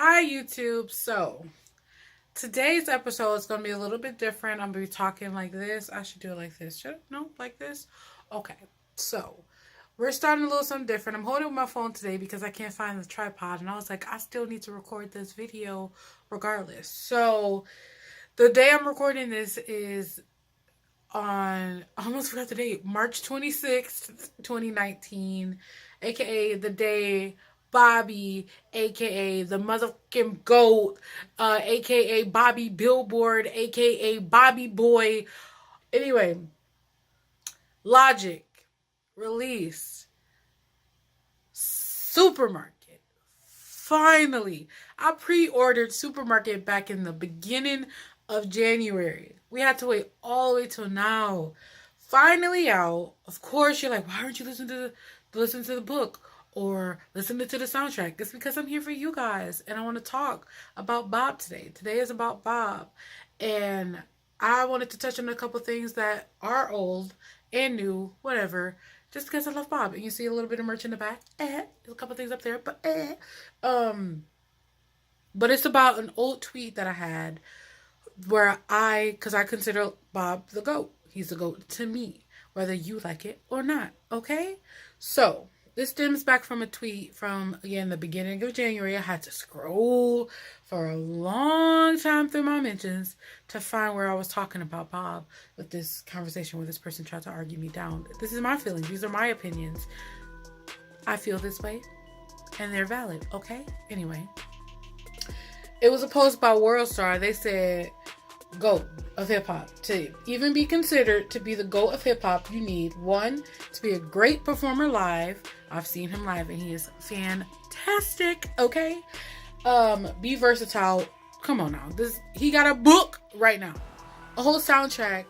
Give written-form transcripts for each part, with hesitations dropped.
Hi YouTube. So today's episode is going to be a little bit different. I'm going to be talking like this. I should do it like this. Should I? No, like this. Okay. So we're starting a little something different. I'm holding my phone today because I can't find the tripod, and I was like, I still need to record this video regardless. So the day I'm recording this is on, I almost forgot the date, March 26th, 2019, aka the day Bobby, aka the motherfucking GOAT, aka Bobby Billboard, aka Bobby Boy. Anyway, Logic released Supermarket. Finally, I pre-ordered Supermarket back in the beginning of January. We had to wait all the way till now. Finally out. Of course, you're like, why aren't you listening to the book or listening to the soundtrack? It's because I'm here for you guys, and I want to talk about Bob today. Today is about Bob, and I wanted to touch on a couple things that are old and new, whatever, just because I love Bob. And you see a little bit of merch in the back. There's a couple things up there, but it's about an old tweet that I had where because I consider Bob the GOAT. He's the GOAT to me, whether you like it or not, okay? So, this stems back from a tweet from, again, the beginning of January. I had to scroll for a long time through my mentions to find where I was talking about Bob with this conversation where this person tried to argue me down. This is my feelings. These are my opinions. I feel this way, and they're valid, okay? Anyway, it was a post by World Star. They said, GOAT of hip hop. To even be considered to be the GOAT of hip hop, you need 1, to be a great performer live. I've seen him live and he is fantastic. Okay. Be versatile. Come on now. He got a book right now. A whole soundtrack.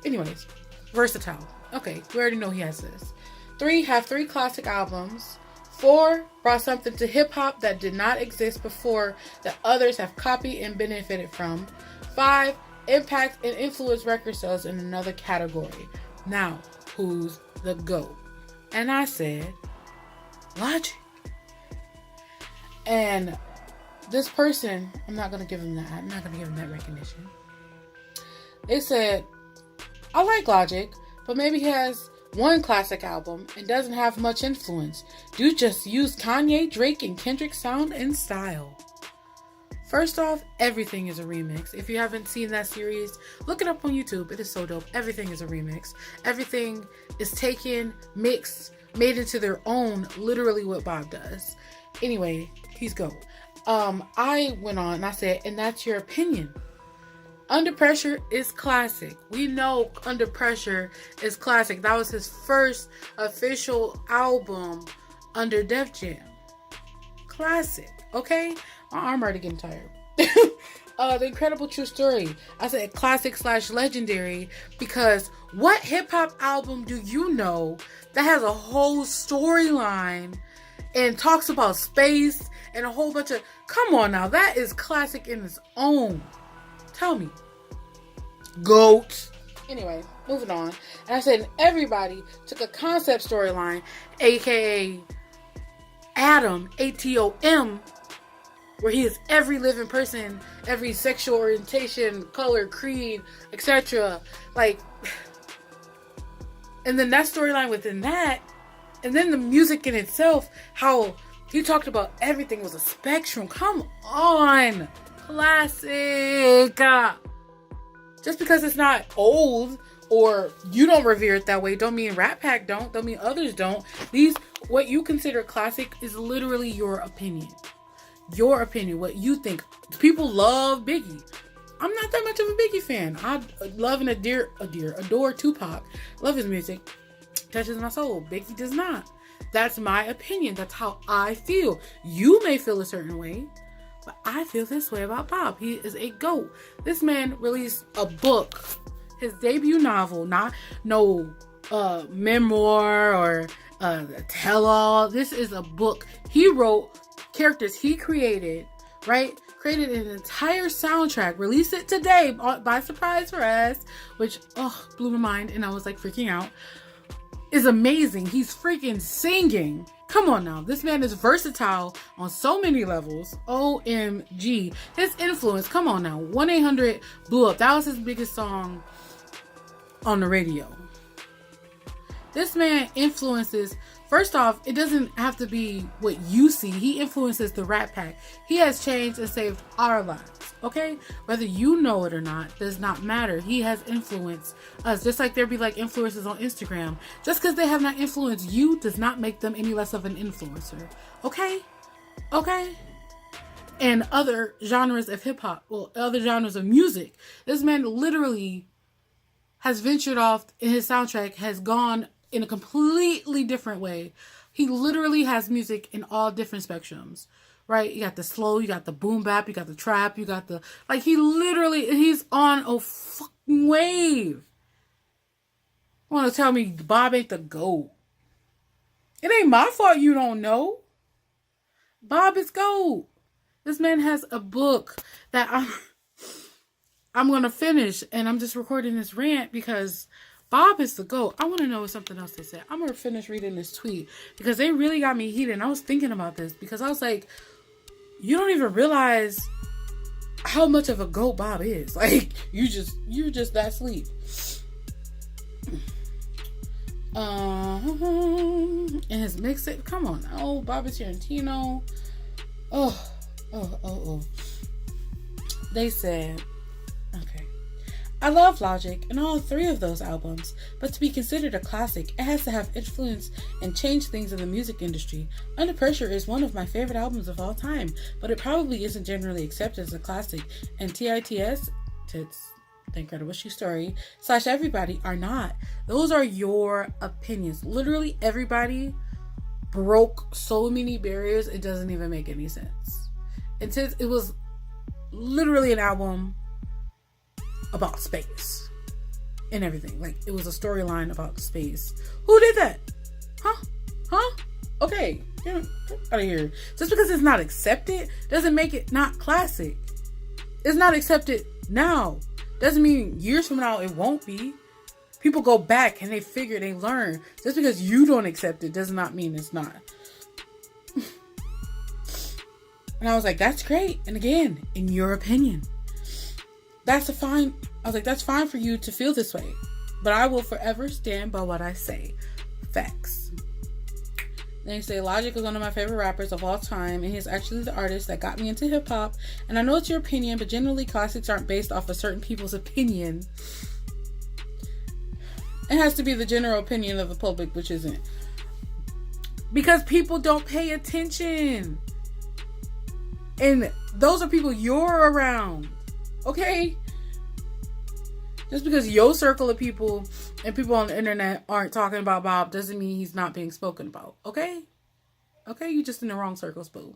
Anyways, versatile. Okay, we already know he has this. 3, have 3 classic albums. 4, brought something to hip hop that did not exist before that others have copied and benefited from. 5, impact and influence record sales in another category. Now, who's the GOAT? And I said, Logic. And this person, I'm not going to give him that. I'm not going to give him that recognition. They said, I like Logic, but maybe he has 1 classic album and doesn't have much influence. Dude just used Kanye, Drake, and Kendrick's sound and style. First off, everything is a remix. If you haven't seen that series, look it up on YouTube. It is so dope. Everything is a remix. Everything is taken, mixed, made into their own, literally what Bob does. Anyway, he's GOAT. I went on and I said, and that's your opinion. Under Pressure is classic. We know Under Pressure is classic. That was his first official album under Def Jam. Classic, okay? My arm already getting tired. The Incredible True Story. I said classic/legendary because what hip hop album do you know that has a whole storyline and talks about space and a whole bunch of... Come on now, that is classic in its own. Tell me. GOAT. Anyway, moving on. And I said everybody took a concept storyline, aka Atom, ATOM, where he is every living person, every sexual orientation, color, creed, etc. Like, and then that storyline within that, and then the music in itself, how he talked about everything was a spectrum. Come on. Classic. Just because it's not old or you don't revere it that way, don't mean Rat Pack don't mean others don't. What you consider classic is literally your opinion. Your opinion, what you think. People love Biggie. I'm not that much of a Biggie fan. I love and adore Tupac. Love his music. Touches my soul. Biggie does not. That's my opinion. That's how I feel. You may feel a certain way, but I feel this way about Bob. He is a GOAT. This man released a book. His debut novel. Not no memoir or tell-all. This is a book. He wrote characters he created, right? Created an entire soundtrack. Released it today by surprise for us, which blew my mind and I was like freaking out. Is amazing. He's freaking singing Come on now. This man is versatile on so many levels. OMG. His influence. Come on now. 1-800 blew up. That was his biggest song on the radio. This man influences. First off, it doesn't have to be what you see. He influences the Rat Pack. He has changed and saved our lives. Okay? Whether you know it or not does not matter. He has influenced us. Just like there be like influencers on Instagram. Just because they have not influenced you does not make them any less of an influencer. Okay? Okay? And other genres of hip hop, well, other genres of music. This man literally has ventured off in his soundtrack, has gone in a completely different way. He literally has music in all different spectrums. Right? You got the slow, you got the boom bap, you got the trap, you got the... Like, he's on a fucking wave. You want to tell me Bob ain't the GOAT? It ain't my fault you don't know. Bob is GOAT. This man has a book that I'm going to finish, and I'm just recording this rant because Bob is the GOAT. I want to know something else they said. I'm going to finish reading this tweet because they really got me heated. And I was thinking about this because I was like, you don't even realize how much of a GOAT Bob is. Like, you're just that sleep. And his mixtape, come on. Oh, Bobby Tarantino. Oh. They said, okay. I love Logic and all 3 of those albums, but to be considered a classic, it has to have influence and change things in the music industry. Under Pressure is one of my favorite albums of all time, but it probably isn't generally accepted as a classic. And TITS, Tits, The Incredible True Story, / Everybody are not. Those are your opinions. Literally everybody broke so many barriers, it doesn't even make any sense. And since it was literally an album about space and everything. Like, it was a storyline about space. Who did that? Huh? Okay, get out of here. Just because it's not accepted doesn't make it not classic. It's not accepted now. Doesn't mean years from now it won't be. People go back and they figure, they learn. Just because you don't accept it does not mean it's not. And I was like, that's great. And again, in your opinion, that's fine for you to feel this way. But I will forever stand by what I say. Facts. Then you say, Logic is one of my favorite rappers of all time, and he's actually the artist that got me into hip hop. And I know it's your opinion, but generally classics aren't based off of certain people's opinion. It has to be the general opinion of the public, which isn't. Because people don't pay attention. And those are people you're around. Okay? Just because your circle of people and people on the internet aren't talking about Bob doesn't mean he's not being spoken about. Okay? Okay? You just in the wrong circles, boo.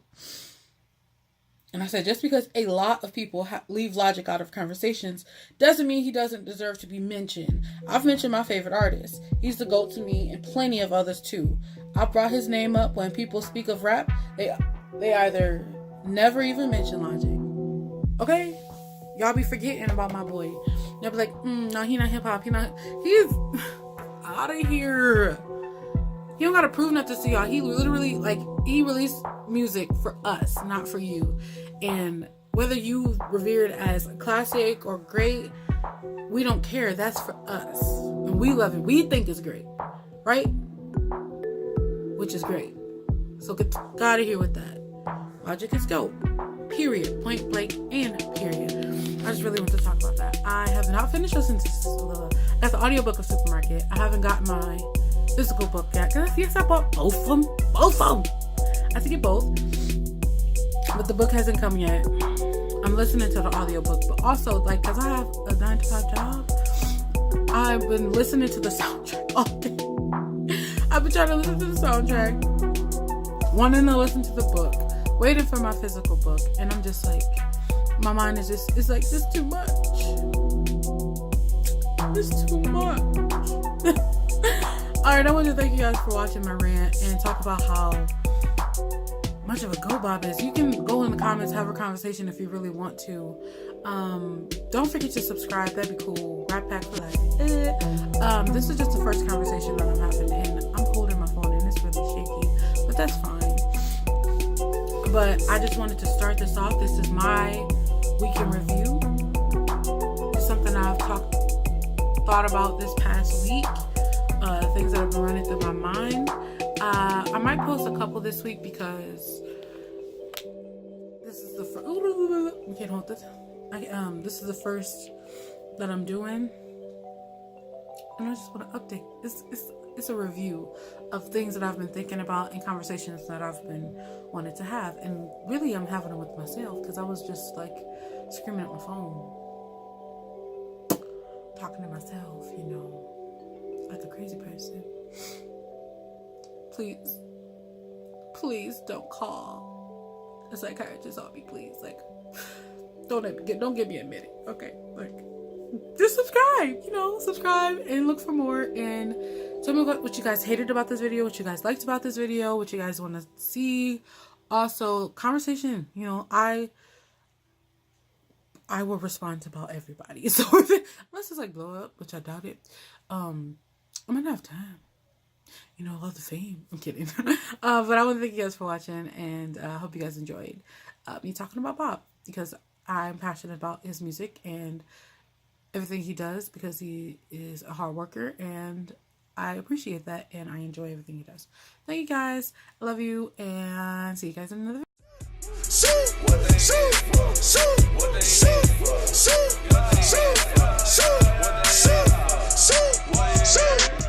And I said, just because a lot of people leave Logic out of conversations doesn't mean he doesn't deserve to be mentioned. I've mentioned my favorite artist. He's the GOAT to me and plenty of others too. I brought his name up when people speak of rap. They either never even mention Logic. Okay? Y'all be forgetting about my boy. Y'all be like, no, he not hip-hop. He's out of here. He don't gotta prove nothing to y'all. He literally, he released music for us, not for you. And whether you revere it as a classic or great, we don't care. That's for us. And we love it. We think it's great. Right? Which is great. So get out of here with that. Logic is dope. Period. Point blank and period. I just really want to talk about that. I have not finished listening to that's the audiobook of Supermarket. I haven't gotten my physical book yet. Yes, I bought both of them. I have to get both. But the book hasn't come yet. I'm listening to the audiobook. But also, because I have a 9-to-5 job, I've been listening to the soundtrack all day. I've been trying to listen to the soundtrack, wanting to listen to the book, waiting for my physical book, and I'm just like, my mind is just, it's like, this too much. It's too much. Alright, I want to thank you guys for watching my rant and talk about how much of a GOAT Bob is. You can go in the comments, have a conversation if you really want to. Don't forget to subscribe, that'd be cool. Rat Pack for life. This is just the first conversation that I'm having, and I'm holding my phone and it's really shaky. But but that's fine. But I just wanted to start this off. This is my week in review. It's something I've thought about this past week. Things that have been running through my mind. I might post a couple this week because this is the first. We can't hold this. This is the first that I'm doing, and I just want to update. It's a review of things that I've been thinking about and conversations that I've been wanting to have, and really I'm having them with myself because I was just like screaming at my phone, talking to myself, you know, like a crazy person. Please don't call a psychiatrist on me, please. Like, don't give me a minute, okay? Like, just subscribe and look for more, and tell me what you guys hated about this video, what you guys liked about this video, what you guys want to see. Also, conversation, you know, I will respond to about everybody. So unless it's like blow up, which I doubt it, I might not have time. You know, I love the fame. I'm kidding. But I want to thank you guys for watching, and I hope you guys enjoyed me talking about Bob, because I'm passionate about his music and everything he does, because he is a hard worker, and I appreciate that, and I enjoy everything he does. Thank you guys. I love you, and see you guys in another video.